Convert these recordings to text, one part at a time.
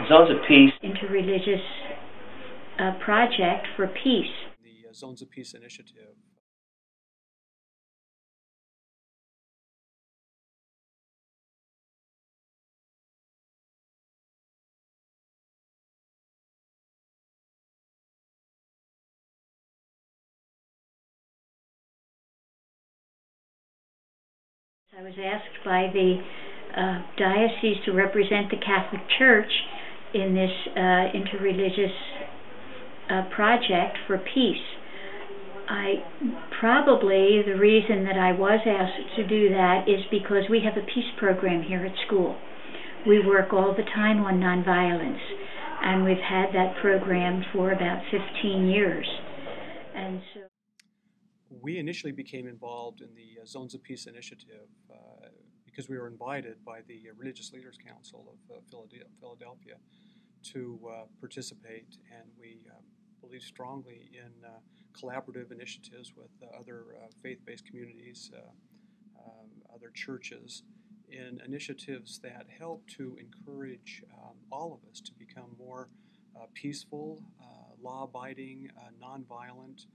Zones of Peace. Interreligious project for peace. The Zones of Peace initiative. I was asked by the diocese to represent the Catholic Church in this interreligious project for peace. Probably the reason that I was asked to do that is because we have a peace program here at school. We work all the time on nonviolence, and we've had that program for about 15 years. And so we initially became involved in the Zones of Peace initiative because we were invited by the Religious Leaders Council of Philadelphia to participate, and we believe strongly in collaborative initiatives with other faith-based communities, other churches, in initiatives that help to encourage all of us to become more peaceful, law-abiding, nonviolent.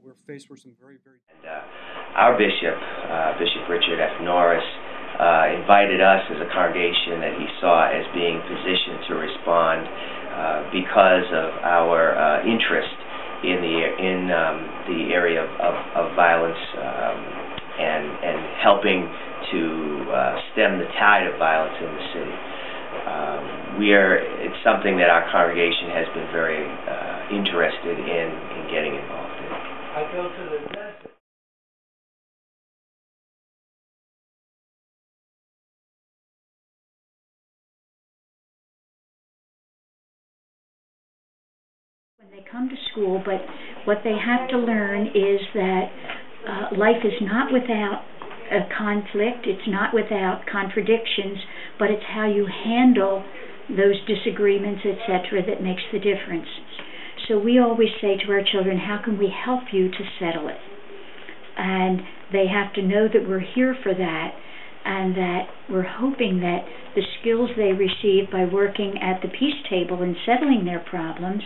We're faced with some very our bishop, Bishop Richard F. Norris, invited us as a congregation that he saw as being positioned to respond because of our interest in the area of violence and helping to stem the tide of violence in the city. It's something that our congregation has been very interested in getting involved in. I go to the dentist. When they come to school, but what they have to learn is that life is not without conflict, it's not without contradictions, but it's how you handle those disagreements, etc., that makes the difference. So we always say to our children, how can we help you to settle it? And they have to know that we're here for that, and that we're hoping that the skills they receive by working at the peace table and settling their problems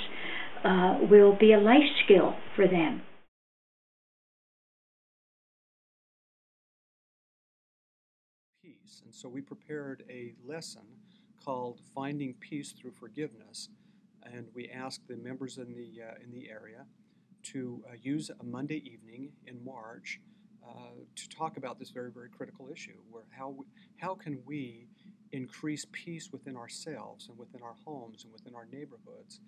will be a life skill for them. Peace, and so we prepared a lesson called Finding Peace Through Forgiveness, and we asked the members in the area to use a Monday evening in March to talk about this very, very critical issue, where how can we increase peace within ourselves and within our homes and within our neighborhoods,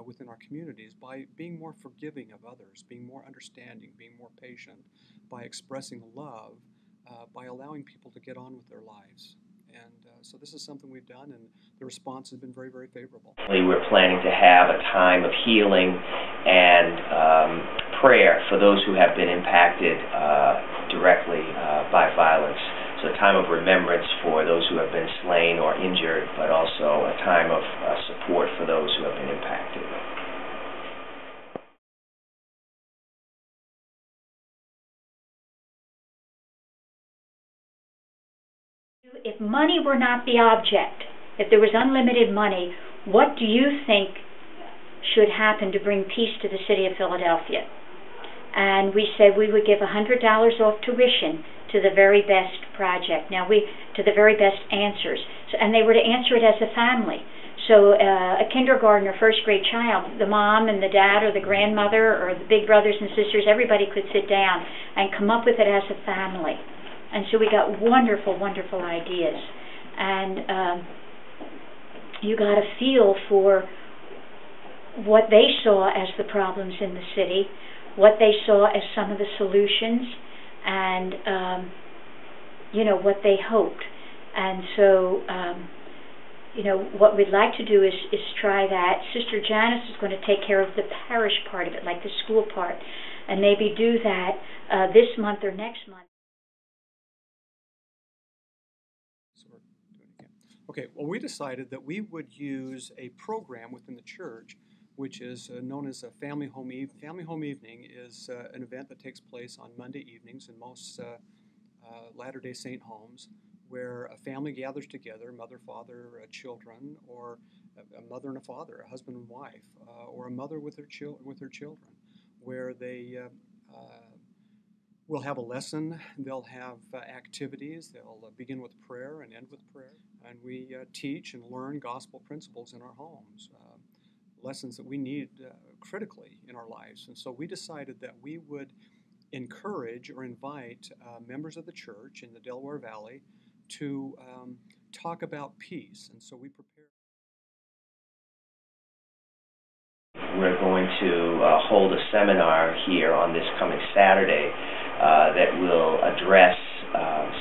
within our communities, by being more forgiving of others, being more understanding, being more patient, by expressing love, by allowing people to get on with their lives. And so this is something we've done, and the response has been very, very favorable. We're planning to have a time of healing and prayer for those who have been impacted directly by violence. So a time of remembrance for those who have been slain or injured, but also a time of support for those who have been impacted. If money were not the object, if there was unlimited money, what do you think should happen to bring peace to the city of Philadelphia? And we said we would give $100 off tuition to the very best project. Now to the very best answers. And they were to answer it as a family. So a kindergarten or first grade child, the mom and the dad or the grandmother or the big brothers and sisters, everybody could sit down and come up with it as a family. And so we got wonderful, wonderful ideas. And you got a feel for what they saw as the problems in the city, what they saw as some of the solutions, and what they hoped. And so what we'd like to do is try that. Sister Janice is going to take care of the parish part of it, like the school part, and maybe do that this month or next month. Okay, well, we decided that we would use a program within the church, which is known as a Family Home Evening. Family Home Evening is an event that takes place on Monday evenings in most Latter-day Saint homes, where a family gathers together, mother, father, children, or a mother and a father, a husband and wife, or a mother with her children, where they will have a lesson. They'll have activities. They'll begin with prayer and end with prayer, and we teach and learn gospel principles in our homes, lessons that we need critically in our lives. And so we decided that we would encourage or invite members of the church in the Delaware Valley to talk about peace. And so we prepared. We're going to hold a seminar here on this coming Saturday that will address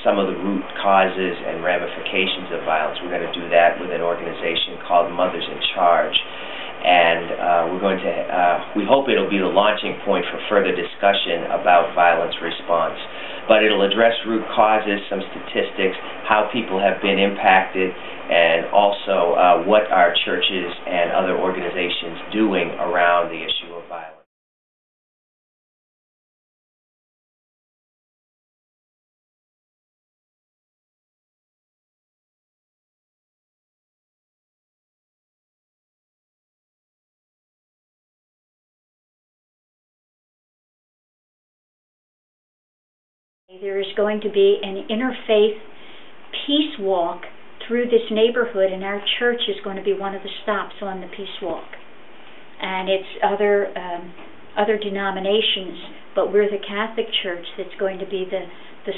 some of the root causes and ramifications of violence. We're going to do that with an organization called Mothers in Charge. And we're going to, we hope it'll be the launching point for further discussion about violence response. But it'll address root causes, some statistics, how people have been impacted, and also what are churches and other organizations doing around the issue of violence. There is going to be an interfaith peace walk through this neighborhood, and our church is going to be one of the stops on the peace walk. And it's other denominations, but we're the Catholic Church that's going to be the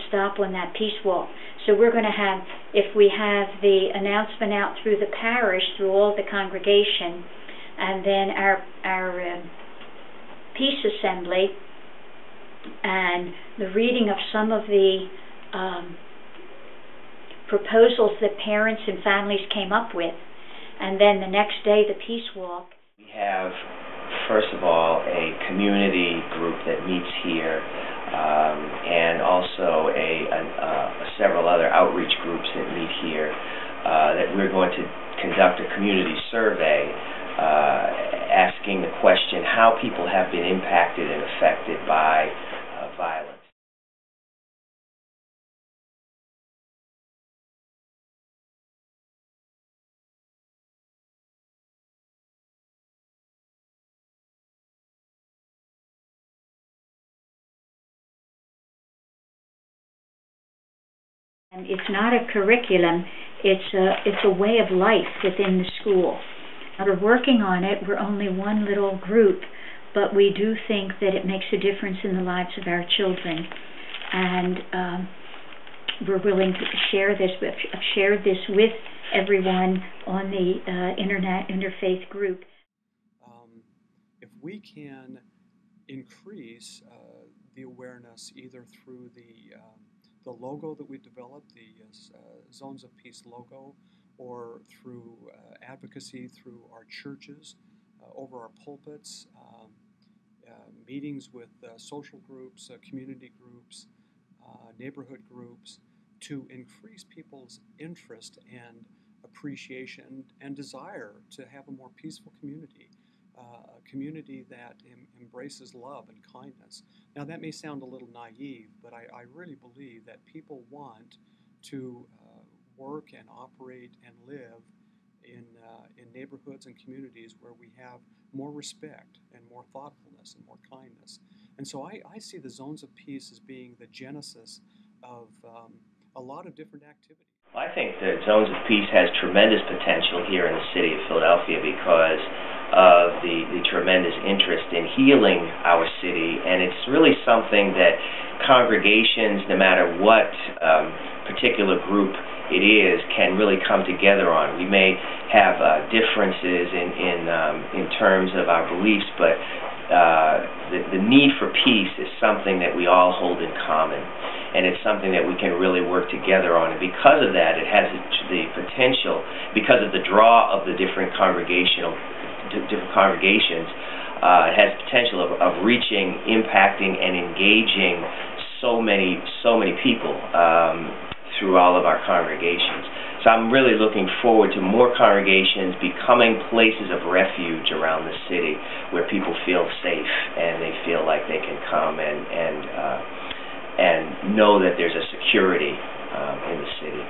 stop on that peace walk. So we're going to have, if we have the announcement out through the parish, through all the congregation, and then our peace assembly, and the reading of some of the proposals that parents and families came up with, and then the next day the peace walk. We have, first of all, a community group that meets here, and also several other outreach groups that meet here, that we're going to conduct a community survey asking the question how people have been impacted and affected by violence. And it's not a curriculum, it's a way of life within the school. Now, we're working on it. We're only one little group, but we do think that it makes a difference in the lives of our children. And we're willing to share this. I've shared this with everyone on the interfaith group. If we can increase the awareness either through the logo that we developed, the Zones of Peace logo, or through advocacy through our churches, over our pulpits, meetings with social groups, community groups, neighborhood groups, to increase people's interest and appreciation and desire to have a more peaceful community, a community that embraces love and kindness. Now, that may sound a little naive, but I really believe that people want to work and operate and live in neighborhoods and communities where we have more respect and more thoughtfulness and more kindness. And so I see the Zones of Peace as being the genesis of a lot of different activities. Well, I think that Zones of Peace has tremendous potential here in the city of Philadelphia because of the tremendous interest in healing our city, and it's really something that congregations, no matter what particular group it is, can really come together on. We may have differences in terms of our beliefs, but the need for peace is something that we all hold in common, and it's something that we can really work together on. And because of that, it has the potential, because of the draw of the different congregations, it has potential of reaching, impacting, and engaging so many people through all of our congregations. So I'm really looking forward to more congregations becoming places of refuge around the city where people feel safe and they feel like they can come and know that there's a security in the city.